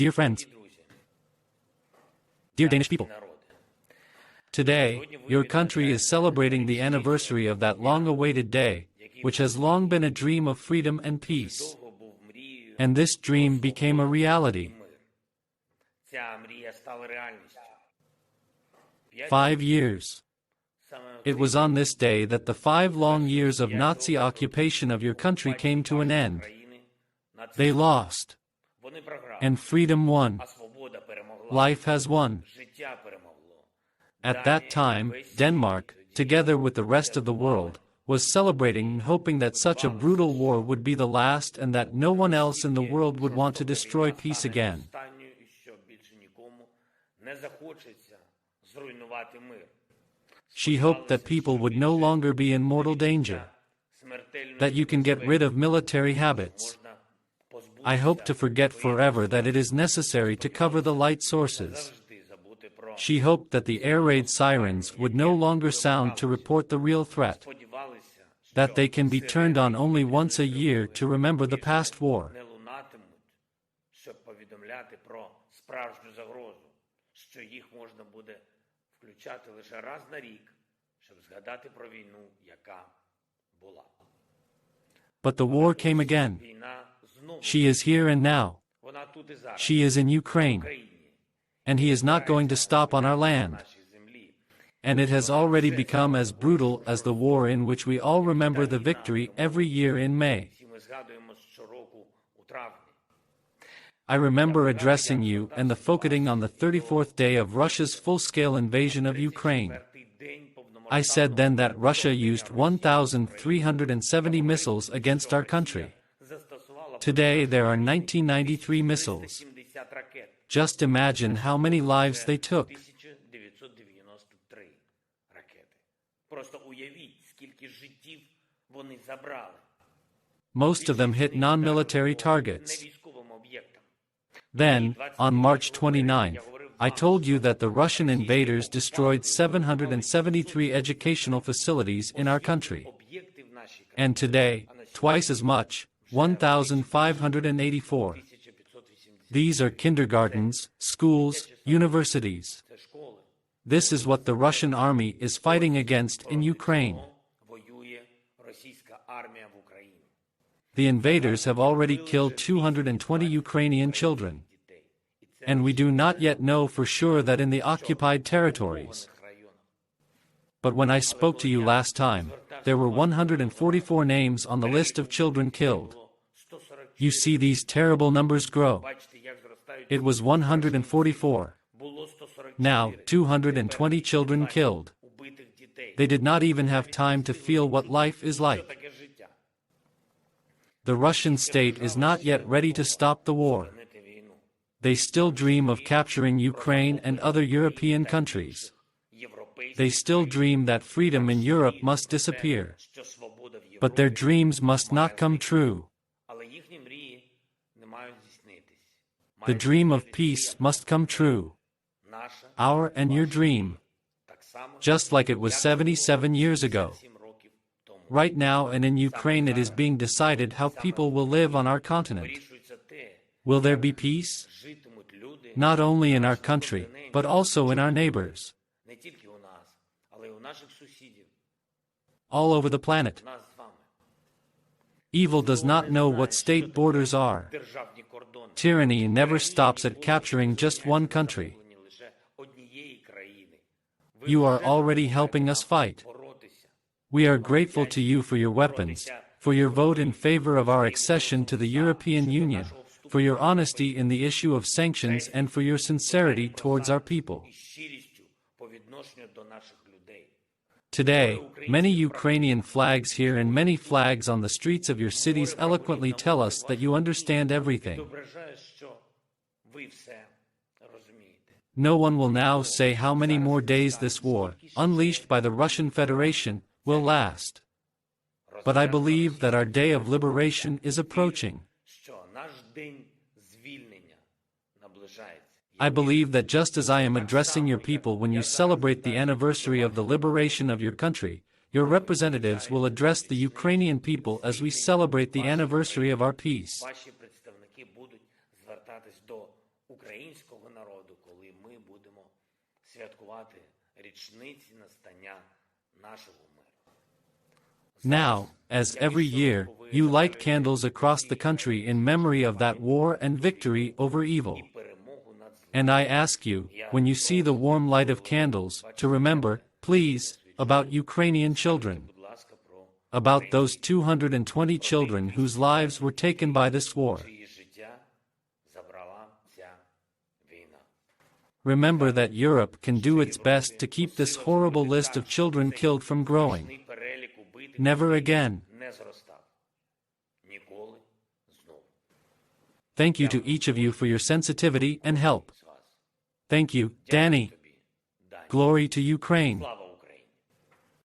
Dear friends, dear Danish people, today, your country is celebrating the anniversary of that long-awaited day, which has long been a dream of freedom and peace. And this dream became a reality. 5 years. It was on this day that the 5 long years of Nazi occupation of your country came to an end. They lost. And freedom won. Life has won. At that time, Denmark, together with the rest of the world, was celebrating and hoping that such a brutal war would be the last and that no one else in the world would want to destroy peace again. She hoped that people would no longer be in mortal danger, that you can get rid of military habits. I hope to forget forever that it is necessary to cover the light sources. She hoped that the air raid sirens would no longer sound to report the real threat, that they can be turned on only once a year to remember the past war. But the war came again. She is here and now. She is in Ukraine. And he is not going to stop on our land. And it has already become as brutal as the war in which we all remember the victory every year in May. I remember addressing you and the focusing on the 34th day of Russia's full-scale invasion of Ukraine. I said then that Russia used 1,370 missiles against our country. Today there are 1993 missiles. Just imagine how many lives they took. Most of them hit non-military targets. Then, on March 29, I told you that the Russian invaders destroyed 773 educational facilities in our country. And today, twice as much, 1,584. These are kindergartens, schools, universities. This is what the Russian army is fighting against in Ukraine. The invaders have already killed 220 Ukrainian children. And we do not yet know for sure that in the occupied territories. But when I spoke to you last time, there were 144 names on the list of children killed. You see these terrible numbers grow. It was 144. Now, 220 children killed. They did not even have time to feel what life is like. The Russian state is not yet ready to stop the war. They still dream of capturing Ukraine and other European countries. They still dream that freedom in Europe must disappear. But their dreams must not come true. The dream of peace must come true. Our and your dream. Just like it was 77 years ago. Right now and in Ukraine it is being decided how people will live on our continent. Will there be peace? Not only in our country, but also in our neighbors. All over the planet. Evil does not know what state borders are. Tyranny never stops at capturing just one country. You are already helping us fight. We are grateful to you for your weapons, for your vote in favor of our accession to the European Union, for your honesty in the issue of sanctions and for your sincerity towards our people. Today, many Ukrainian flags here and many flags on the streets of your cities eloquently tell us that you understand everything. No one will now say how many more days this war, unleashed by the Russian Federation, will last. But I believe that our day of liberation is approaching. I believe that just as I am addressing your people when you celebrate the anniversary of the liberation of your country, your representatives will address the Ukrainian people as we celebrate the anniversary of our peace. українського народу, коли ми будемо святкувати річниці настання нашого миру. Now, as every year, you light candles across the country in memory of that war and victory over evil. And I ask you, when you see the warm light of candles, to remember, please, about Ukrainian children. About those 220 children whose lives were taken by this war. Remember that Europe can do its best to keep this horrible list of children killed from growing. Never again. Thank you to each of you for your sensitivity and help. Thank you, Danny. Glory to Ukraine.